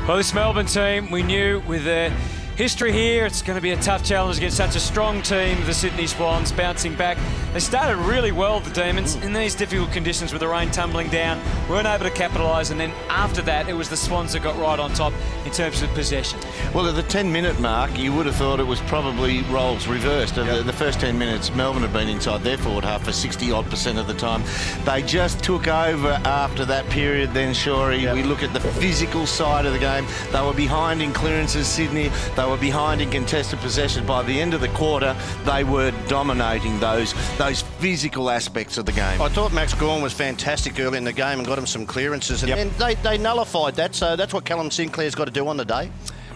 Well, this Melbourne team, we knew with their history here, it's going to be a tough challenge against such a strong team, the Sydney Swans, bouncing back. They started really well, the Demons, in these difficult conditions with the rain tumbling down, weren't able to capitalise, and then after that, it was the Swans that got right on top in terms of possession. Well, at the 10-minute mark, you would have thought it was probably roles reversed. The first 10 minutes, Melbourne had been inside their forward half for 60-odd% of the time. They just took over after that period then, Shorey. We look at the physical side of the game. They were behind in clearances, Sydney. They were behind in contested possession. By the end of the quarter, they were dominating those physical aspects of the game. I thought Max Gawn was fantastic early in the game and got him some clearances, and then they nullified that, so that's what Callum Sinclair's got to do on the day.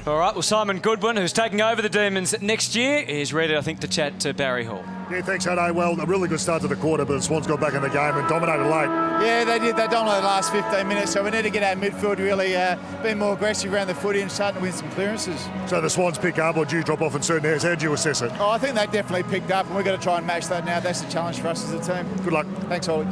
All right, well, Simon Goodwin, who's taking over the Demons next year, is ready, I think, to chat to Barry Hall. Yeah, thanks, Hado. Well, a really good start to the quarter, but the Swans got back in the game and dominated late. Yeah, they did. They dominated the last 15 minutes, so we need to get our midfield really being more aggressive around the footy and starting to win some clearances. So the Swans pick up, or do you drop off in certain areas? How do you assess it? Oh, I think they definitely picked up, and we've got to try and match that now. That's the challenge for us as a team. Good luck. Thanks, Ollie.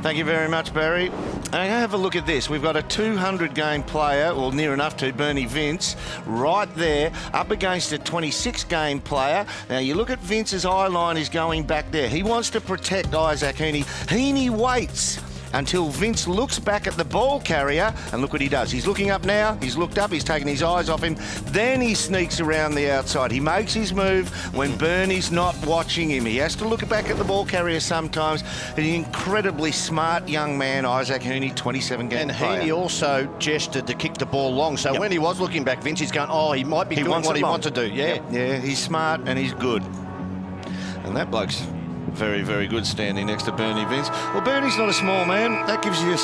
Thank you very much, Barry. And have a look at this. We've got a 200-game player, or near enough to, Bernie Vince, right there, up against a 26-game player. Now, you look at Vince's eye line is going back there. He wants to protect Isaac Heaney. Heaney waits until Vince looks back at the ball carrier, and look what he does. He's looking up now, he's looked up, he's taken his eyes off him, then he sneaks around the outside. He makes his move when Bernie's not watching him. He has to look back at the ball carrier sometimes. An incredibly smart young man, Isaac Heaney, 27-game player. And Heaney also gestured to kick the ball long, so when he was looking back, Vince is going, oh, he might be doing what he wants to do. Yeah, he's smart and he's good. And that bloke's very, very good standing next to Bernie Vince. Well, Bernie's not a small man. That gives you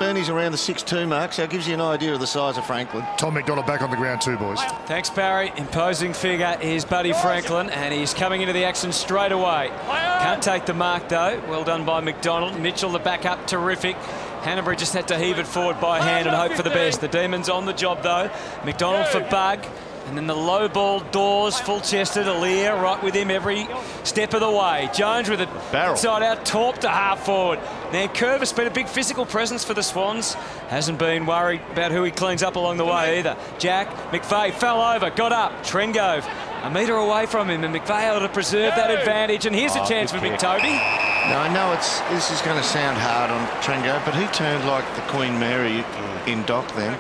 Bernie's around the 6'2" mark, so it gives you an idea of the size of Franklin. Tom McDonald back on the ground too, boys. Thanks, Barry. Imposing figure is Buddy Franklin, and he's coming into the action straight away. Can't take the mark, though. Well done by McDonald. Mitchell, the backup, terrific. Hanbury just had to heave it forward by hand and hope for the best. The Demons on the job, though. McDonald for Bug. And then the low ball, Dawes, full-chested, Aaliyah right with him every step of the way. Jones with a barrel side out, Torp to half forward. Now Curve has been a big physical presence for the Swans. Hasn't been worried about who he cleans up along the way either. Jack, McVeigh fell over, got up. Trengove a metre away from him, and McVeigh able to preserve that advantage. And here's a chance for Big Toby. Now, I know this is going to sound hard on Trengove, but he turned like the Queen Mary in dock then.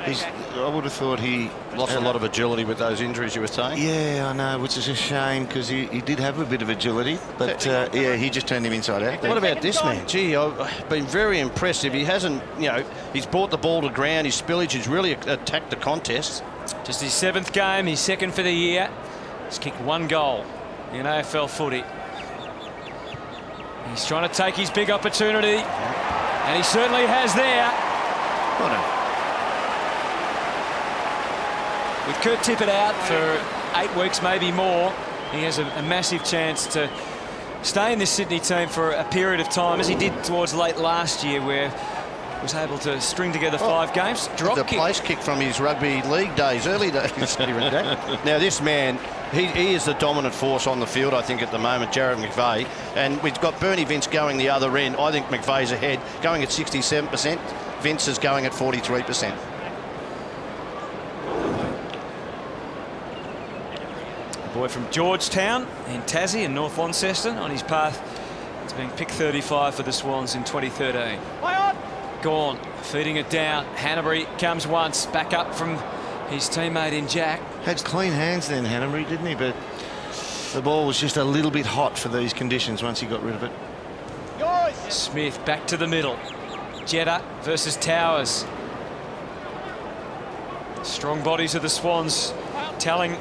I would have thought he lost a lot of agility with those injuries you were saying. Yeah, I know, which is a shame because he did have a bit of agility, but yeah, he just turned him inside out. What about this man? Gee, I've been very impressive. He hasn't, he's brought the ball to ground. His spillage has really attacked the contest. Just his 7th game, his 2nd for the year. He's kicked 1 goal in AFL footy. He's trying to take his big opportunity, and he certainly has there. With Kurt Tippett out for 8 weeks, maybe more, he has a massive chance to stay in this Sydney team for a period of time, as he did towards late last year, where he was able to string together 5 games. Drop kick. The place kick from his rugby league days, early days. Now, this man, he is the dominant force on the field, I think, at the moment, Jared McVeigh. And we've got Bernie Vince going the other end. I think McVeigh's ahead, going at 67%. Vince is going at 43%. Boy from Georgetown in Tassie and North Launceston on his path to being picked 35 for the Swans in 2013. Gone, feeding it down. Hanbury comes once, back up from his teammate in Jack. Had clean hands then, Hanbury, didn't he? But the ball was just a little bit hot for these conditions once he got rid of it. Smith back to the middle. Jetta versus Towers. Strong bodies of the Swans telling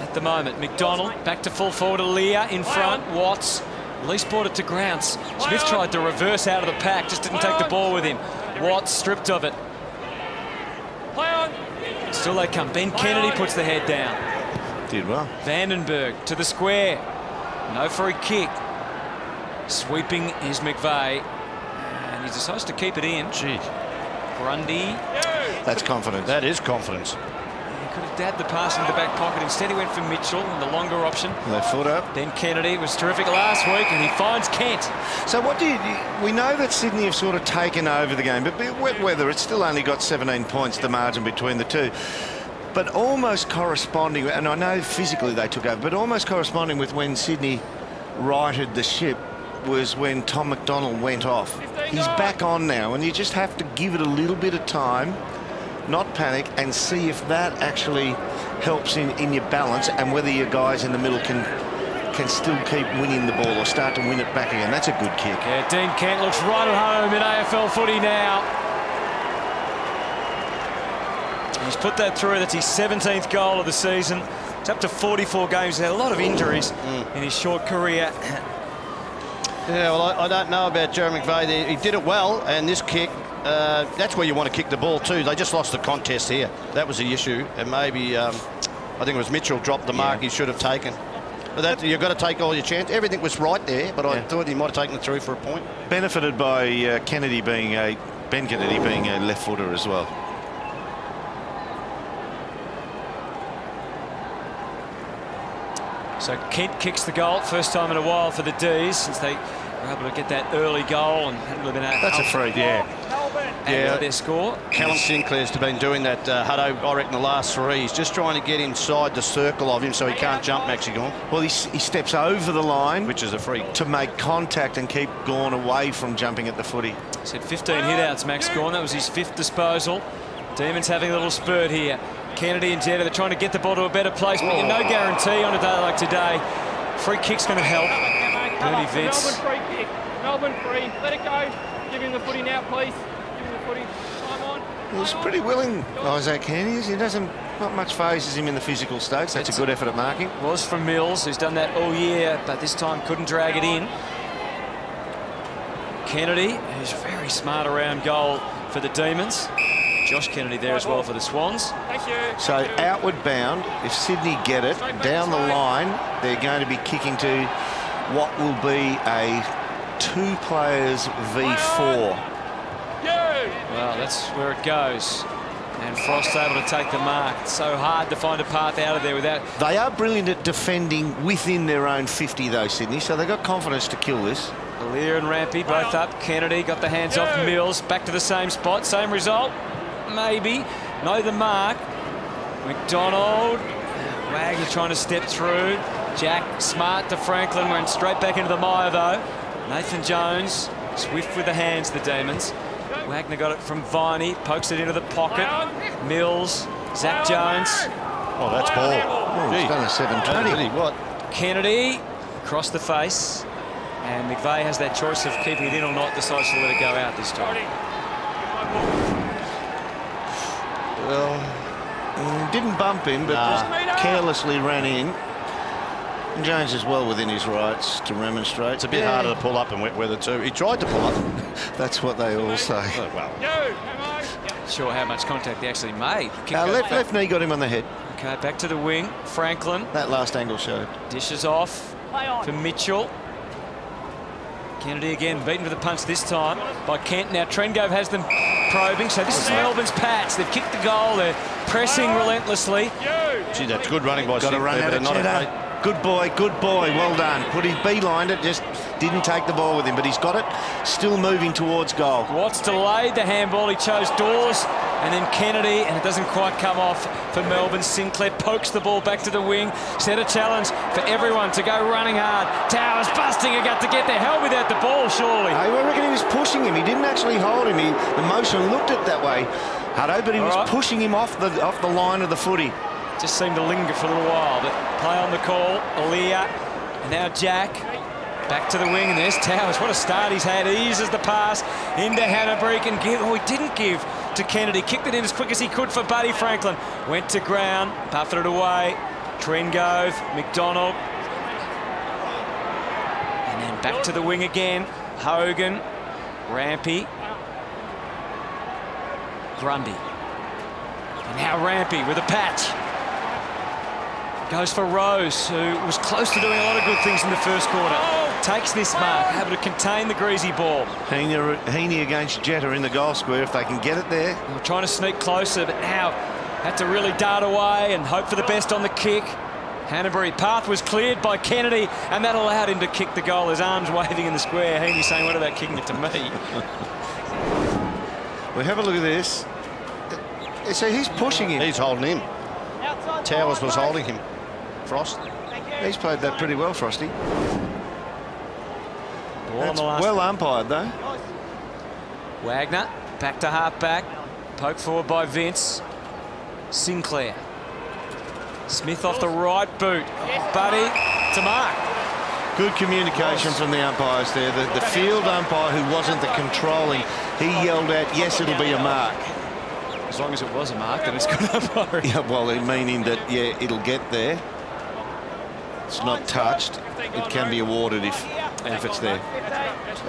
at the moment. McDonald back to full forward. Aaliyah in front. Watts at least brought it to ground. Smith tried to reverse out of the pack, just didn't take the ball with him. Watts stripped of it. Still they come. Ben Kennedy puts the head down. Did well. Vandenberg to the square. No free kick. Sweeping is McVeigh. And he decides to keep it in. Gee. Grundy. That's confidence. That is confidence. could have dabbed the pass into the back pocket. Instead, he went for Mitchell, the longer option. Left foot up. Then Kennedy was terrific last week, and he finds Kent. So what we know that Sydney have sort of taken over the game, but wet weather, it's still only got 17 points, the margin between the two. But almost corresponding, and I know physically they took over, but almost corresponding with when Sydney righted the ship was when Tom McDonald went off. He's back on now, and you just have to give it a little bit of time, not panic, and see if that actually helps in your balance and whether your guys in the middle can still keep winning the ball or start to win it back again. That's a good kick. Yeah, Dean Kent looks right at home in AFL footy now. He's put that through. That's his 17th goal of the season. It's up to 44 games. He's had a lot of injuries in his short career. Yeah, well, I don't know about Jeremy McVeigh. He did it well, and this kick, that's where you want to kick the ball too. They just lost the contest here. That was the issue, and maybe I think it was Mitchell dropped the mark he should have taken. But you've got to take all your chance. Everything was right there, but I thought he might have taken it through for a point. Benefited by Ben Kennedy being a left footer as well. So Kent kicks the goal, first time in a while for the D's since they were able to get that early goal and hadn't really been able That's a free, yeah. their score. Callum Sinclair's been doing that, Hutto, I reckon, the last three. He's just trying to get inside the circle of him so he can't jump Maxi Gawn. Well, he steps over the line, which is a free, to make contact and keep Gawn away from jumping at the footy. He's had 15 hit-outs, Max Gawn. That was his 5th disposal. Demons having a little spurt here. Kennedy and Jetta, they're trying to get the ball to a better place, but no guarantee on a day like today. Free kick's going to help. Bernie Vince. Melbourne free kick. Melbourne free. Let it go. Give him the footy now, please. Give him the footy. Time on. He's pretty willing, Isaac Kennedy. He doesn't, not much phases him in the physical stakes. That's a good effort at marking. Was from Mills, who's done that all year, but this time couldn't drag it in. Kennedy, who's very smart around goal for the Demons. Josh Kennedy there as well for the Swans. Thank you. So outward bound, if Sydney get it, down the line, they're going to be kicking to what will be a 2 players v4. Well, that's where it goes. And Frost's able to take the mark. It's so hard to find a path out of there without... They are brilliant at defending within their own 50 though, Sydney, so they've got confidence to kill this. Lear and Rampy both up. Kennedy got the hands off Mills. Back to the same spot. Same result. Maybe. Know the mark. McDonald. Wagner trying to step through. Jack smart to Franklin. Went straight back into the mire though. Nathan Jones. Swift with the hands, the Demons. Wagner got it from Viney. Pokes it into the pocket. Mills. Zach Jones. Oh, that's ball. Oh, he's done a 720. What? Kennedy. Across the face. And McVeigh has that choice of keeping it in or not. Decides to let it go out this time. Well, didn't bump him, but just carelessly ran in. And Jones is well within his rights to remonstrate. It's a bit harder to pull up in wet weather too. He tried to pull up. That's what they all say. Oh, well. Not sure how much contact he actually made. Left knee got him on the head. Okay, back to the wing. Franklin. That last angle showed. Dishes off for Mitchell. Kennedy again beaten with a punch this time by Kent. Now Trengove has them probing. So this is Melbourne's patch. They've kicked the goal. They're pressing relentlessly. Gee, that's good running by Got to run out of Jetta. Good boy, well done. Put his beelined it, just didn't take the ball with him, but he's got it, still moving towards goal. Watts delayed the handball. He chose Dawes and then Kennedy, and it doesn't quite come off for Melbourne. Sinclair pokes the ball back to the wing. Set a challenge for everyone to go running hard. Towers busting a gut to get there. Held without the ball, surely. I reckon he was pushing him. He didn't actually hold him. The motion looked it that way, Hutto, but he was pushing him off the line of the footy. Just seemed to linger for a little while, but play on the call. Aaliyah, and now Jack. Back to the wing, and there's Towers. What a start he's had. Eases the pass into Hannabrick and he didn't give to Kennedy. Kicked it in as quick as he could for Buddy Franklin. Went to ground, buffeted away. Trengove, McDonald. And then back to the wing again. Hogan, Rampy, Grundy. And now Rampy with a patch. Goes for Rose, who was close to doing a lot of good things in the first quarter. Takes this mark, able to contain the greasy ball. Heaney against Jetta in the goal square if they can get it there. We're trying to sneak closer, but now Had to really dart away and hope for the best on the kick. Hanbury path was cleared by Kennedy, and that allowed him to kick the goal. His arms waving in the square. Heaney saying, what about kicking it to me? We have a look at this. So he's pushing him. He's holding him. Towers was holding him. Frost. He's played that pretty well, Frosty. Ball on That's the last. well umpired, though. Wagner back to half back. Poke forward by Vince. Sinclair. Smith off the right boot. Buddy to mark. Good communication from the umpires there. The field umpire, who wasn't the controlling, he yelled out, yes, it'll be a mark. As long as it was a mark, then it's good umpiring. Yeah, well, meaning that, yeah, it'll get there. It's not touched. It can be awarded if it's there.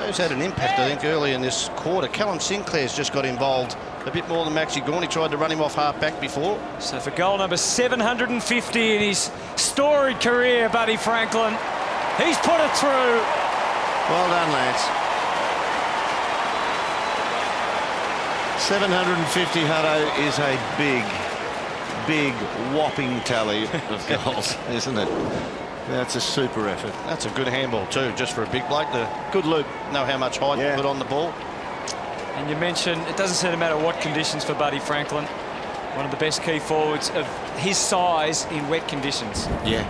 He's had an impact, I think, early in this quarter. Callum Sinclair's just got involved a bit more than Maxi Gawn. He tried to run him off half-back before. So for goal number 750 in his storied career, Buddy Franklin, he's put it through. Well done, Lance. 750, Hutto, is a big, whopping tally of goals, isn't it? That's a super effort. That's a good handball too, just for a big bloke to Good loop. know how much height to put on the ball. And you mentioned it doesn't seem to matter what conditions for Buddy Franklin. One of the best key forwards of his size in wet conditions. Yeah.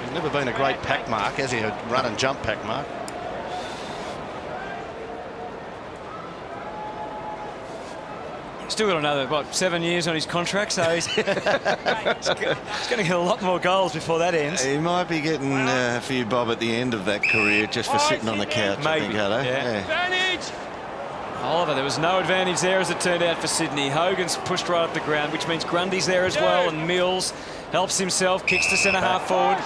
He's never been a great pack mark, has he? A run and jump pack mark. Still got another, what, 7 years on his contract, so he's going to get a lot more goals before that ends. He might be getting a few bob at the end of that career just for sitting on the couch, I think, Hutto. Advantage! Oliver, there was no advantage there as it turned out for Sydney. Hogan's pushed right up the ground, which means Grundy's there as well, and Mills helps himself, kicks to centre half forward.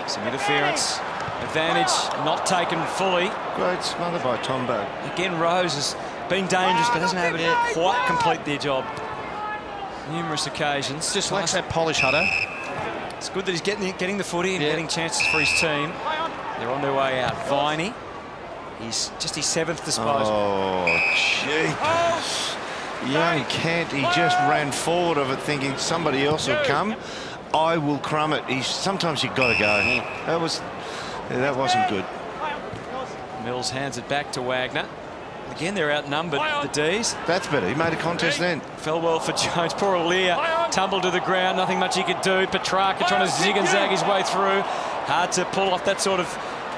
Some interference. Advantage not taken fully. Great smother by Tombo. Again, Rose has been dangerous, but hasn't able to quite complete their job. Numerous occasions. Just lacks that polish, Hutto. It's good that he's getting the footy and getting chances for his team. They're on their way out. Viney, he's just his 7th disposal. Oh, jeepers. Young Kent, he just ran forward of it thinking somebody else will come. I will crumb it. Sometimes you've got to go. That wasn't good. Mills hands it back to Wagner. Again, they're outnumbered, the D's. That's better. He made a contest then. Fell well for Jones. Poor Aaliyah tumbled to the ground. Nothing much he could do. Petrarca trying to zig and zag his way through. Hard to pull off that sort of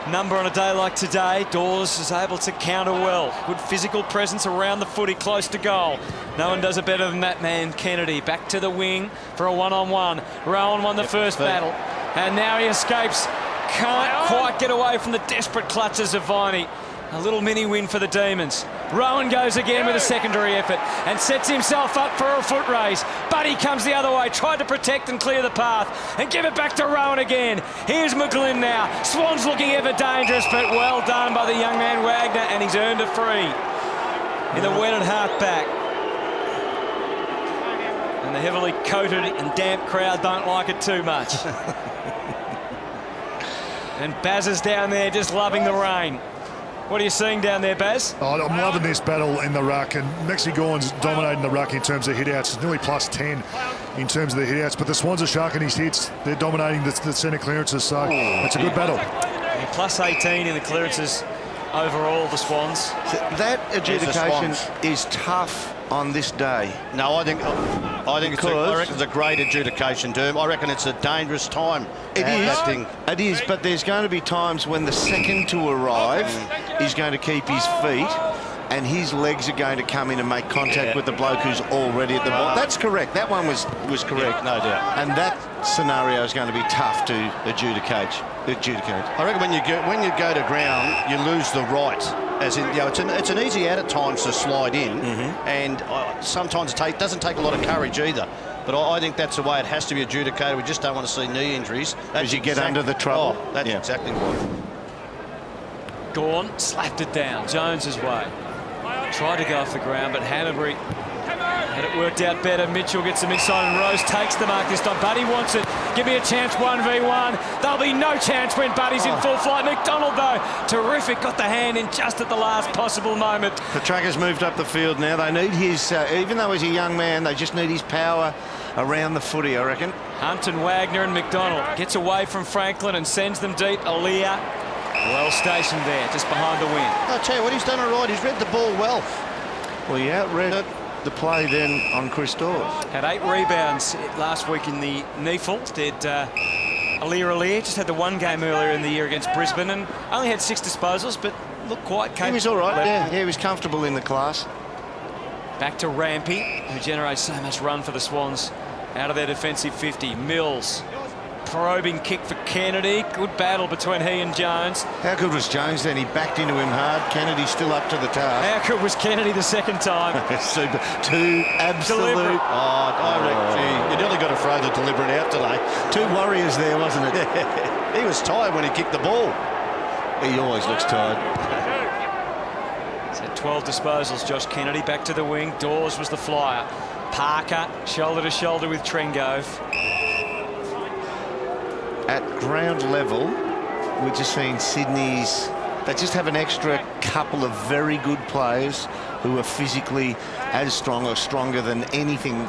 number on a day like today. Dawes is able to counter well. Good physical presence around the footy, close to goal. No one does it better than that man, Kennedy. Back to the wing for a one-on-one. Rowan won the first battle. And now he escapes. Can't quite get away from the desperate clutches of Viney. A little mini win for the Demons. Rowan goes again with a secondary effort and sets himself up for a foot race. Buddy comes the other way, tried to protect and clear the path and give it back to Rowan again. Here's McGlynn now. Swan's looking ever dangerous, but well done by the young man Wagner, and he's earned a free in the wetted half back. And the heavily coated and damp crowd don't like it too much. And Baz is down there just loving the rain. What are you seeing down there, Baz? Oh, I'm loving this battle in the ruck, and Maxi Gawn's dominating the ruck in terms of hit-outs. It's nearly plus 10 in terms of the hit-outs, but the Swans are sharking his hits. They're dominating the centre clearances, so it's a good battle. And plus 18 in the clearances overall, the Swans. That adjudication is tough on this day. No, I think it's a great adjudication, Derm. I reckon it's a dangerous time. It is, but there's going to be times when the second to arrive is going to keep his feet and his legs are going to come in and make contact with the bloke who's already at the ball. That's correct. That one was correct, no doubt. And that scenario is going to be tough to adjudicate. I reckon when you go to ground, you lose the right. As in, it's an easy out at times to slide in, and sometimes it doesn't take a lot of courage either. But I think that's the way it has to be adjudicated. We just don't want to see knee injuries. As you get under the trouble. Oh, that's exactly right. Gawn slapped it down Jones's way. Tried to go off the ground, but Hanbury Had it worked out better. Mitchell gets them inside and Rose takes the mark this time. Buddy wants it. Give me a chance 1v1. There'll be no chance when Buddy's in full flight. McDonald, though, terrific. Got the hand in just at the last possible moment. The tracker's moved up the field now. They need his, even though he's a young man, they just need his power around the footy, I reckon. Hunt and Wagner and McDonald gets away from Franklin and sends them deep. Aaliyah, well stationed there, just behind the wing. I'll tell you what, he's done it right. He's read the ball well. Well, he outread the play then on Chris Dawes. Had 8 rebounds last week in the NEFL. Did Aaliyah just had the 1 game earlier in the year against Brisbane and only had 6 disposals, but looked quite capable. He was all right, yeah, he was comfortable in the class. Back to Rampy, who generates so much run for the Swans out of their defensive 50. Mills, probing kick for Kennedy. Good battle between he and Jones. How good was Jones then? He backed into him hard. Kennedy still up to the task. How good was Kennedy the second time? Super. 2 absolute. Deliberate. I reckon, you nearly got to throw the deliberate out today. 2 warriors there, wasn't it? He was tired when he kicked the ball. He always looks tired. He's had 12 disposals, Josh Kennedy. Back to the wing. Dawes was the flyer. Parker, shoulder to shoulder with Trengove. At ground level, we're just seeing Sydney's. They just have an extra couple of very good players who are physically as strong or stronger than anything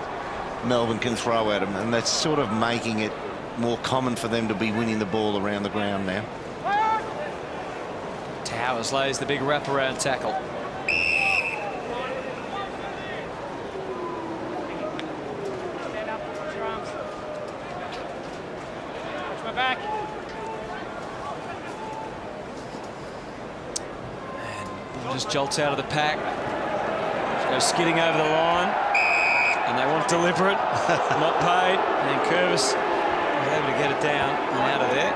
Melbourne can throw at them, and that's sort of making it more common for them to be winning the ball around the ground now. Towers lays the big wraparound tackle. Back. And ball just jolts out of the pack. Goes skidding over the line. And they want deliberate, not paid. And Curvis was able to get it down and out of there.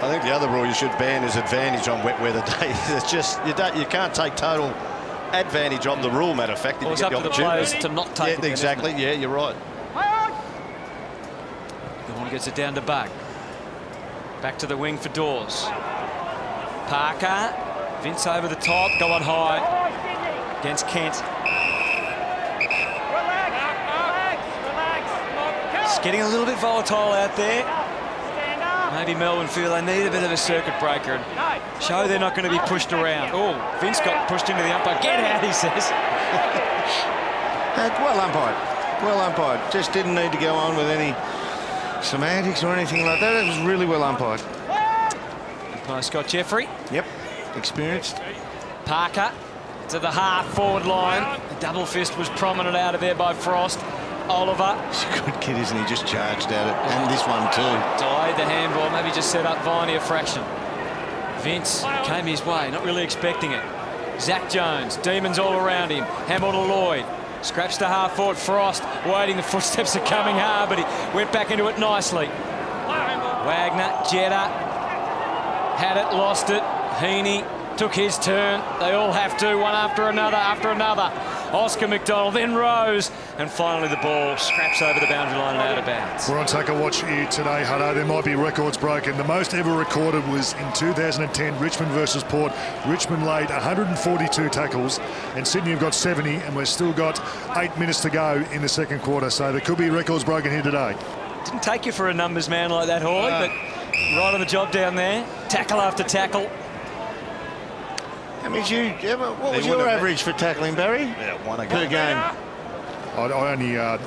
I think the other rule you should ban is advantage on wet weather days. It's just, you can't take total advantage on the rule, matter of fact. Well, it's up to the players to not take it. Yeah, exactly. Yeah, you're right. Goodwin gets it down to Bug. Back to the wing for Dawes. Parker. Vince over the top. Go on high against Kent. It's getting a little bit volatile out there. Maybe Melbourne feel they need a bit of a circuit breaker and show they're not going to be pushed around. Oh, Vince got pushed into the umpire. Get out, he says. Well umpired. Well umpired. Just didn't need to go on with any semantics or anything like that. It was really well umpired. By Scott Jeffrey. Yep, experienced. Parker to the half-forward line. The double fist was prominent out of there by Frost. Oliver. He's a good kid, isn't he? Just charged at it. And this one too. Delayed the handball. Maybe just set up Viney a fraction. Vince came his way, not really expecting it. Zach Jones, demons all around him. Hamill to Lloyd. Scraps to half-forward. Frost waiting. The footsteps are coming hard, but he went back into it nicely. Wagner, Jetta. Had it, lost it. Heaney took his turn. They all have to, one after another, after another. Oscar McDonald, then Rose, and finally the ball scraps over the boundary line and out of bounds. We're on Take a Watch here today, Hutto. There might be records broken. The most ever recorded was in 2010, Richmond versus Port. Richmond laid 142 tackles, and Sydney have got 70, and we've still got 8 minutes to go in the second quarter, so there could be records broken here today. Didn't take you for a numbers man like that, Hawley, but right on the job down there. Tackle after tackle. What was your average for tackling, Barry? Yeah, one per game. I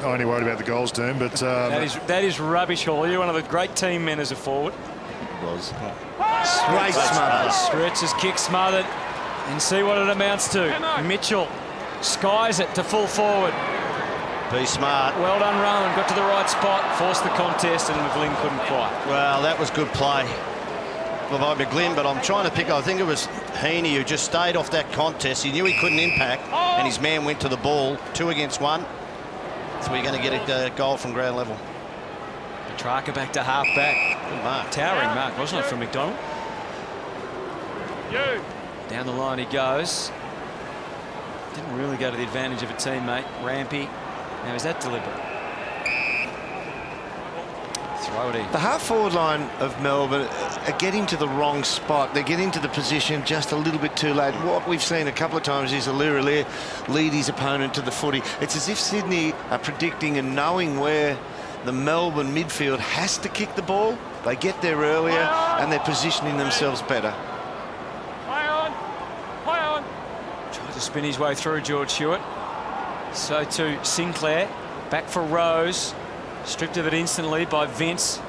only worried about the goals, Doom, but that is rubbish, Hawley. You're one of the great team men as a forward. It was. Straight smothered. Stretches, kick smothered, and see what it amounts to. Mitchell skies it to full forward. Be smart. Well done, Rowan. Got to the right spot, forced the contest, and McGlynn couldn't quite. Well, that was good play by McGlynn, but I'm trying to pick, I think it was Heaney who just stayed off that contest. He knew he couldn't impact, and his man went to the ball, 2 against 1. So we're going to get a goal from ground level. Petrarca back to half back. Good mark. Towering mark, wasn't it, from McDonald? Down the line he goes. Didn't really go to the advantage of a teammate. Rampy. Now, is that deliberate? Floaty. The half-forward line of Melbourne are getting to the wrong spot. They're getting to the position just a little bit too late. What we've seen a couple of times is Alira lead his opponent to the footy. It's as if Sydney are predicting and knowing where the Melbourne midfield has to kick the ball. They get there earlier and they're positioning themselves better. Tried to spin his way through, George Hewitt. So too Sinclair. Back for Rose. Stripped of it instantly by Vince.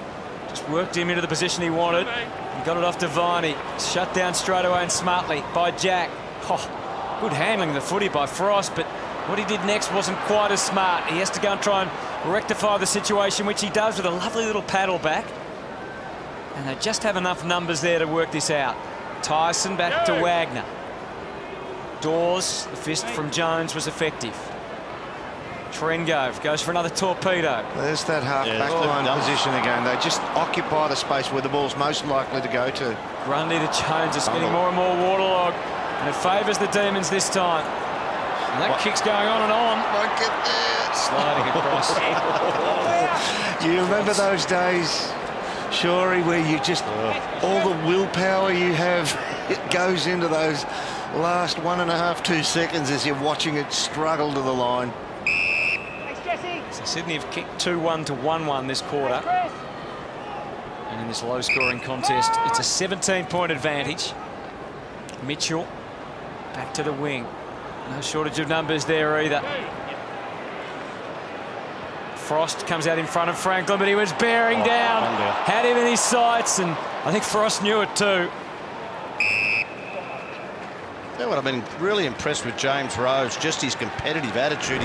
Just worked him into the position he wanted. He got it off to Viney. Shut down straight away and smartly by Jack. Oh, good handling of the footy by Frost, but what he did next wasn't quite as smart. He has to go and try and rectify the situation, which he does with a lovely little paddle back. And they just have enough numbers there to work this out. Tyson back to Wagner. Dawes, the fist from Jones was effective. Trengove goes for another torpedo. There's that half-back line position again. They just occupy the space where the ball's most likely to go to. Grundy to Jones is getting more and more waterlogged, and it favours the Demons this time. And that kick's going on and on. Won't get there. Sliding across. You remember those days, Shorey, where you just, all the willpower you have, it goes into those last 1.5, 2 seconds as you're watching it struggle to the line. So Sydney have kicked 2-1 to 1-1 this quarter. And in this low-scoring contest, it's a 17-point advantage. Mitchell back to the wing. No shortage of numbers there either. Frost comes out in front of Franklin, but he was bearing down. Had him in his sights, and I think Frost knew it too. You know what, I've been really impressed with James Rose, just his competitive attitude.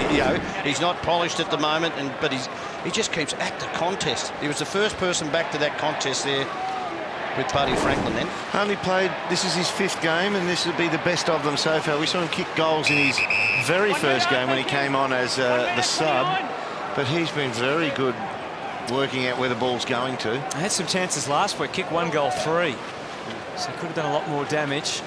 He's not polished at the moment, but he just keeps at the contest. He was the first person back to that contest there with Buddy Franklin then. Only played, this is his 5th game, and this will be the best of them so far. We saw him kick goals in his very first game when he came on as the sub, but he's been very good working out where the ball's going to. I had some chances last week, kick 1 goal 3. So could have done a lot more damage.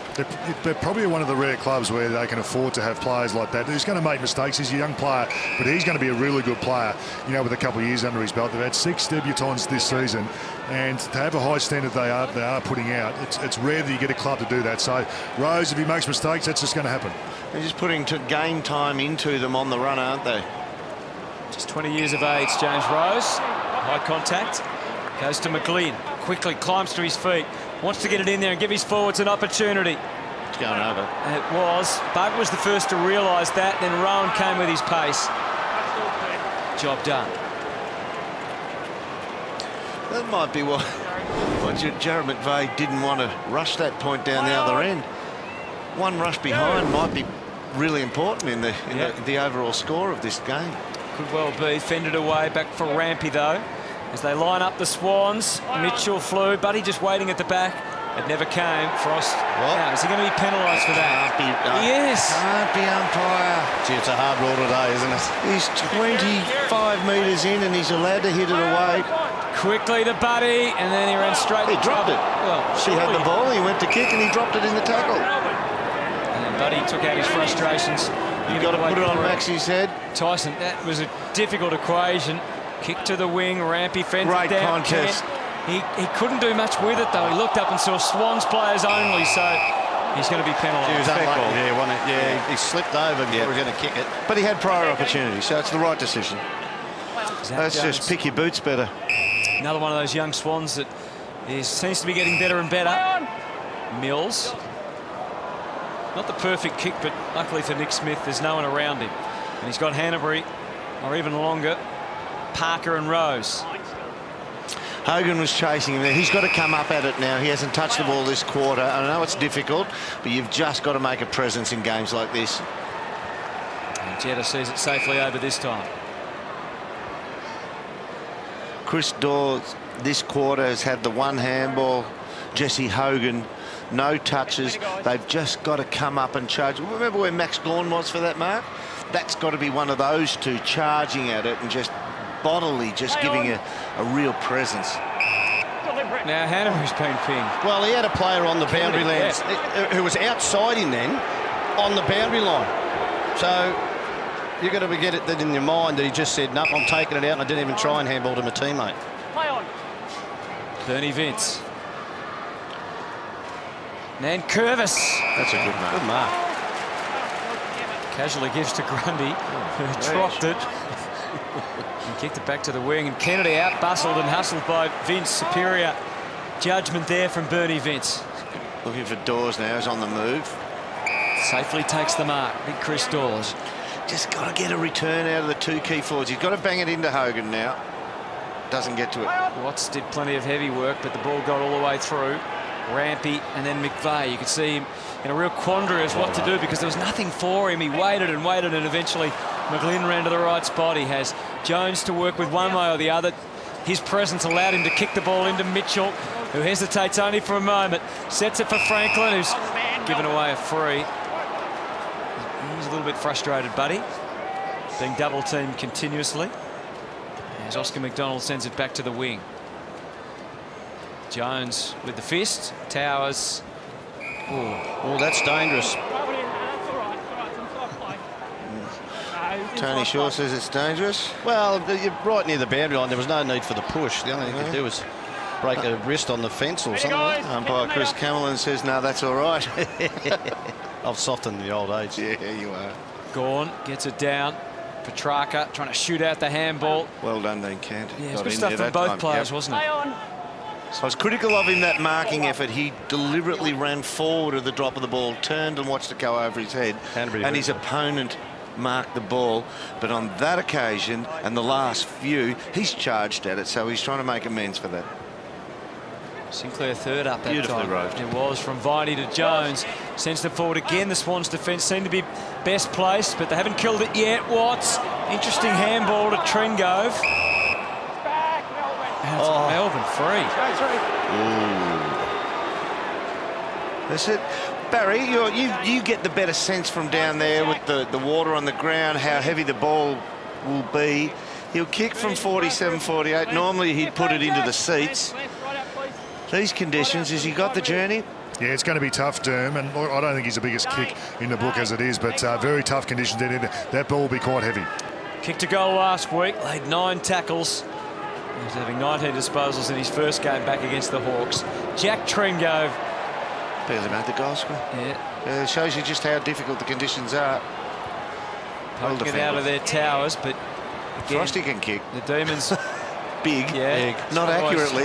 They're probably one of the rare clubs where they can afford to have players like that. He's going to make mistakes. He's a young player, but he's going to be a really good player, you know, with a couple of years under his belt. They've had 6 debutants this season, and to have a high standard they are putting out, it's rare that you get a club to do that. So Rose, if he makes mistakes, that's just going to happen. They're just putting game time into them on the run, aren't they? Just 20 years of age, James Rose. High contact. Goes to McGlynn. Quickly climbs to his feet. Wants to get it in there and give his forwards an opportunity. It's going over. And it was. Bug was the first to realise that. Then Rowan came with his pace. Job done. That might be what Jared McVeigh didn't want to rush that point down the other end. One rush behind might be really important in the overall score of this game. Could well be. Fended away. Back for Rampy though. As they line up the Swans, Mitchell flew, Buddy just waiting at the back. It never came. Frost. Now, is he going to be penalised for that? Yes. Can't be umpire. Gee, it's a hard rule today, isn't it? He's 25 metres in and he's allowed to hit it away. Quickly to Buddy, and then he ran straight. He dropped it. Well, he had the ball, he went to kick and he dropped it in the tackle. And Buddy took out his frustrations. You've got to put it on Maxi's head. Tyson, that was a difficult equation. Kick to the wing, Rampy fends it down. Great contest. He couldn't do much with it though. He looked up and saw Swans players only, so he's going to be penalised. He was unlucky. He slipped over before he was going to kick it. But he had prior opportunity, so it's the right decision. Let's just pick your boots better. Another one of those young Swans that seems to be getting better and better. Mills. Not the perfect kick, but luckily for Nick Smith, there's no one around him. And he's got Hanbury, or even longer, Parker and Rose. Hogan was chasing him there. He's got to come up at it now. He hasn't touched the ball this quarter. I know it's difficult, but you've just got to make a presence in games like this. And Jetta sees it safely over this time. Chris Dawes this quarter has had the 1 handball. Jesse Hogan, no touches. They've just got to come up and charge. Remember where Max Gawn was for that mark? That's got to be one of those two charging at it and just bodily just giving a real presence. Now Hanbury's been pinged. Well, he had a player on the boundary line who was outside him then on the boundary line. So you've got to get it in your mind that he just said, nope, I'm taking it out, and I didn't even try and handball to my teammate. Play on. Bernie Vince. Nankervis. That's a good mark. Good mark. Casually gives to Grundy, who dropped it. He kicked it back to the wing, and Kennedy out-bustled and hustled by Vince. Superior judgment there from Bernie Vince. Looking for Dawes now, he's on the move. Safely takes the mark, big Chris Dawes. Just got to get a return out of the two key forwards. He's got to bang it into Hogan now. Doesn't get to it. Watts did plenty of heavy work, but the ball got all the way through. Rampy and then McVeigh. You could see him in a real quandary as what to do because there was nothing for him. He waited and waited, and eventually McGlynn ran to the right spot. He has Jones to work with one way or the other. His presence allowed him to kick the ball into Mitchell, who hesitates only for a moment. Sets it for Franklin, who's given away a free. He's a little bit frustrated, Buddy, being double-teamed continuously. As Oscar McDonald sends it back to the wing. Jones with the fist. Towers. Oh, that's dangerous. Tony Shaw says it's dangerous. Well, you're right near the boundary line. There was no need for the push. The only thing you could do was break a wrist on the fence or something. Umpire Chris Cameron says, no, that's all right. I've softened the old age. Yeah, you are. Gorn gets it down. Petrarca trying to shoot out the handball. Well done, Dean Kent. Yeah, it's good stuff from both players, wasn't it? So I was critical of him, that marking effort. He deliberately ran forward at the drop of the ball, turned and watched it go over his head, and his opponent marked the ball. But on that occasion and the last few, he's charged at it, so he's trying to make amends for that. Sinclair third up that Beautifully time. roved. It was from Viney to Jones. Sends them forward again. The Swans' defence seemed to be best placed, but they haven't killed it yet. Watts, interesting handball to Trengove. That's Melbourne free. That's it. Barry, you get the better sense from down there with the water on the ground, how heavy the ball will be. He'll kick from 47, 48. Normally he'd put it into the seats. These conditions, has he got the journey? Yeah, it's going to be tough, Derm, and I don't think he's the biggest kick in the book as it is, but very tough conditions. That ball will be quite heavy. Kick to goal last week, laid 9 tackles. He's having 19 disposals in his first game back against the Hawks. Jack Trengove. Barely made the goal score. Yeah. Shows you just how difficult the conditions are. Poking it out of their towers, but again, Frosty can kick. The Demons. Big, yeah, not accurately.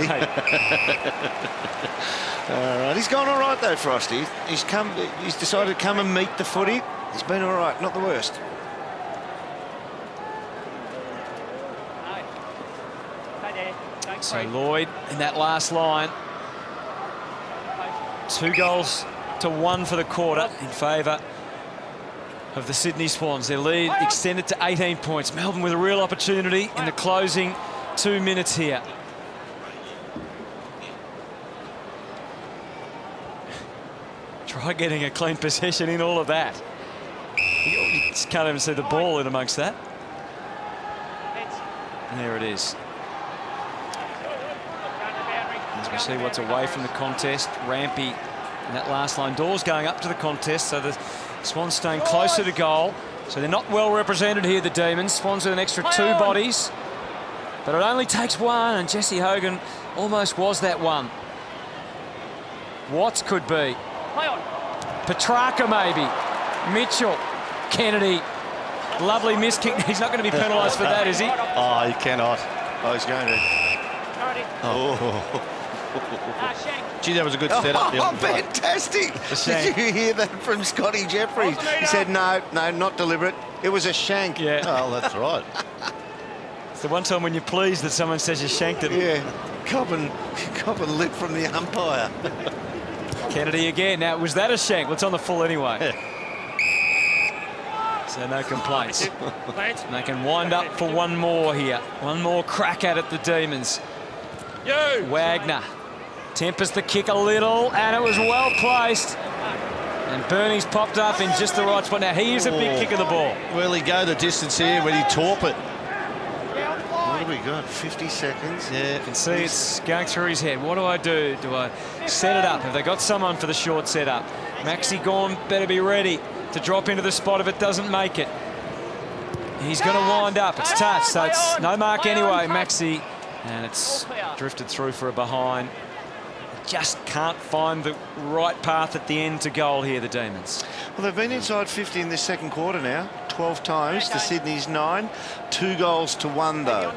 All right, he's gone all right though, Frosty. He's decided to come and meet the footy. He's been all right, not the worst. So Lloyd in that last line. 2 goals to 1 for the quarter in favour of the Sydney Swans. Their lead extended to 18 points. Melbourne with a real opportunity in the closing 2 minutes here. Try getting a clean possession in all of that. You just can't even see the ball in amongst that. And there it is. As we see what's away from the contest, Rampy in that last line. Dawes going up to the contest, so the Swans staying closer to goal. So they're not well represented here, the Demons. Swans with an extra 2 bodies. But it only takes 1, and Jesse Hogan almost was that one. Watts could be. Petrarca maybe. Mitchell. Kennedy. Lovely miss kick. He's not going to be penalised for that, is he? Oh, he cannot. Oh, he's going to. Oh. Gee, that was a good setup. Oh, fantastic. Did you hear that from Scotty Jeffries? He said, no, not deliberate. It was a shank. Yeah. Oh, that's right. It's the one time when you're pleased that someone says you shanked it. Yeah. Cop and lip from the umpire. Kennedy again. Now, was that a shank? Well, it's on the full anyway. So no complaints. And they can wind up for one more here. One more crack at it, the Demons. Wagner tempers the kick a little, and it was well placed. And Bernie's popped up in just the right spot. Now, he is a big kick of the ball. Will he go the distance here when he torp it? What have we got? 50 seconds? Yeah, you can see it's going through his head. What do I do? Do I set it up? Have they got someone for the short setup? Maxi Gorn better be ready to drop into the spot if it doesn't make it. He's going to wind up. It's touched, so it's no mark anyway. Maxi And it's drifted through for a behind. Just can't find the right path at the end to goal here, the Demons. Well, they've been inside 50 in this second quarter now, 12 times to Sydney's 9. 2 goals to 1, though.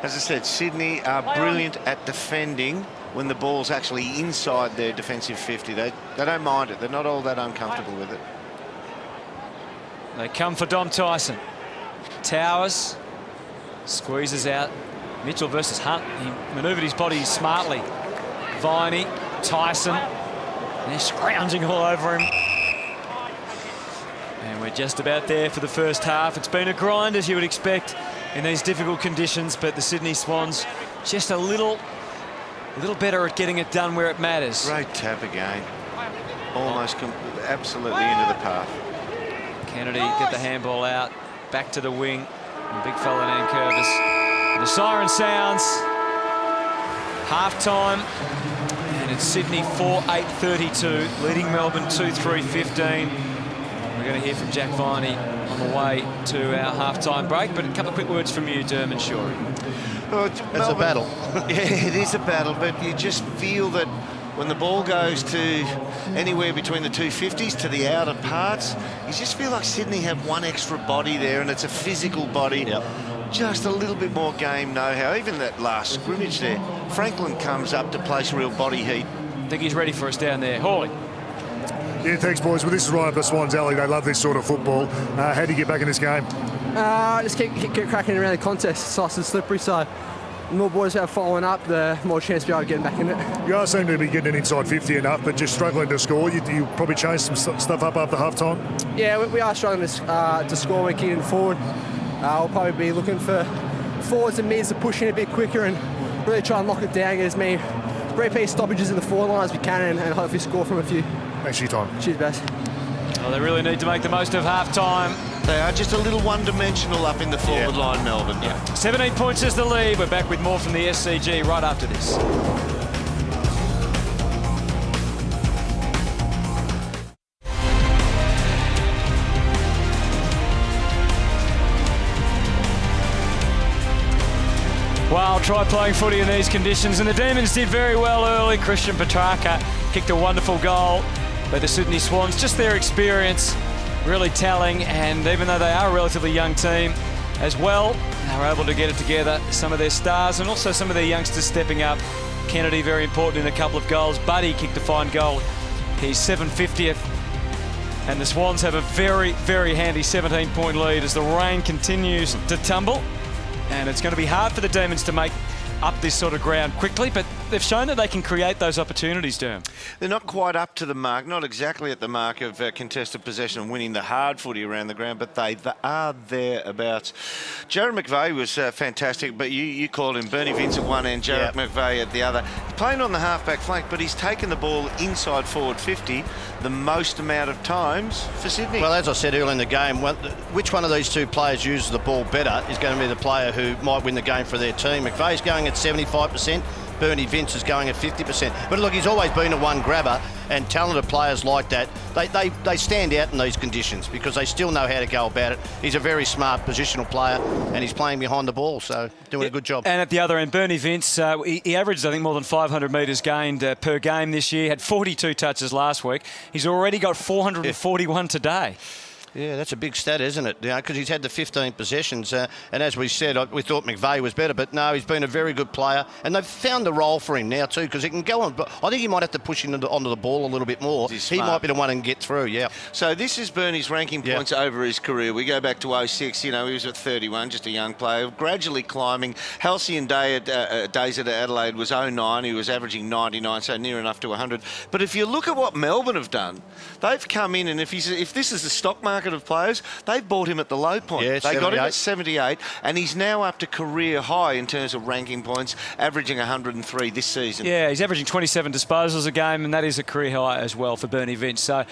As I said, Sydney are brilliant at defending when the ball's actually inside their defensive 50. They don't mind it. They're not all that uncomfortable with it. They come for Dom Tyson. Towers squeezes out. Mitchell versus Hunt. He manoeuvred his body smartly. Viney, Tyson, and they're scrounging all over him. And we're just about there for the first half. It's been a grind, as you would expect, in these difficult conditions, but the Sydney Swans just a little better at getting it done where it matters. Great tap again. Almost absolutely into the path. Kennedy get the handball out, back to the wing. And big fella Nankervis. The siren sounds. Half-time, and it's Sydney 4-8-32, leading Melbourne 2-3-15. We're going to hear from Jack Viney on the way to our half-time break, but a couple of quick words from you, Dermot Shorey. Well, it's a battle. Yeah, it is a battle, but you just feel that when the ball goes to anywhere between the 250s to the outer parts, you just feel like Sydney have one extra body there, and it's a physical body. Yep. Just a little bit more game know-how. Even that last scrimmage there, Franklin comes up to place real body heat. I think he's ready for us down there. Hawley. Yeah, thanks, boys. Well, this is right up the Swans' alley. They love this sort of football. How do you get back in this game? Just keep cracking around the contest. It's nice and slippery, so the more boys are following up, the more chance we are getting back in it. You guys seem to be getting it inside 50 enough, but just struggling to score. You probably changed some stuff up after half-time? Yeah, we are struggling to score. We're kicking forward. We'll probably be looking for forwards and mids to push in a bit quicker and really try and lock it down, get as many repeat stoppages in the forward line as we can, and hopefully score from a few. Thanks for your time. Cheers, Bass. Well, they really need to make the most of half-time. They are just a little one-dimensional up in the forward line, Melbourne. Yeah. 17 points is the lead. We're back with more from the SCG right after this. Well, try playing footy in these conditions, and the Demons did very well early. Christian Petrarca kicked a wonderful goal, but the Sydney Swans, just their experience, really telling, and even though they are a relatively young team as well, they were able to get it together. Some of their stars and also some of their youngsters stepping up. Kennedy very important in a couple of goals. Buddy kicked a fine goal. He's 750th. And the Swans have a very, very handy 17-point lead as the rain continues to tumble. And it's going to be hard for the Demons to make up this sort of ground quickly, but they've shown that they can create those opportunities, Derm. They're not quite up to the mark, not exactly at the mark of contested possession and winning the hard footy around the ground, but they are thereabouts. Jared McVeigh was fantastic, but you called him Bernie Vince at one end, Jared McVeigh at the other. He's playing on the halfback flank, but he's taken the ball inside forward 50 the most amount of times for Sydney. Well, as I said earlier in the game, which one of these two players uses the ball better is going to be the player who might win the game for their team. McVeigh's going at 75%. Bernie Vince is going at 50%. But look, he's always been a one grabber, and talented players like that, they stand out in these conditions because they still know how to go about it. He's a very smart positional player, and he's playing behind the ball, so doing a good job. And at the other end, Bernie Vince, he averaged, I think, more than 500 metres gained per game this year. Had 42 touches last week. He's already got 441 today. Yeah, that's a big stat, isn't it? Because he's had the 15 possessions. And as we said, we thought McVeigh was better, but no, he's been a very good player. And they've found the role for him now too, because he can go on. But I think he might have to push onto the ball a little bit more. He might be the one and get through, yeah. So this is Bernie's ranking points over his career. We go back to 06, he was at 31, just a young player, gradually climbing. Halcyon days at Adelaide was 09. He was averaging 99, so near enough to 100. But if you look at what Melbourne have done, they've come in, and if this is the stock market of players, they bought him at the low point. Yeah, they got him at 78, and he's now up to career high in terms of ranking points, averaging 103 this season. Yeah, he's averaging 27 disposals a game, and that is a career high as well for Bernie Vince. So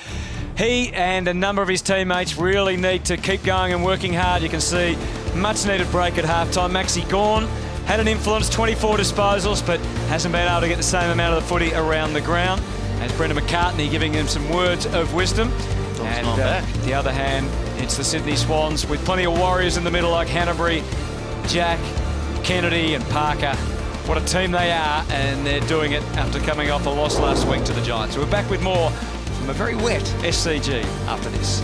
he and a number of his teammates really need to keep going and working hard. You can see much needed break at halftime. Maxi Gawn had an influence, 24 disposals, but hasn't been able to get the same amount of the footy around the ground. As Brendan McCartney giving him some words of wisdom. And the other hand, it's the Sydney Swans with plenty of warriors in the middle like Hanbury, Jack, Kennedy and Parker, what a team they are, and they're doing it after coming off a loss last week to the Giants. We're back with more from a very wet SCG after this.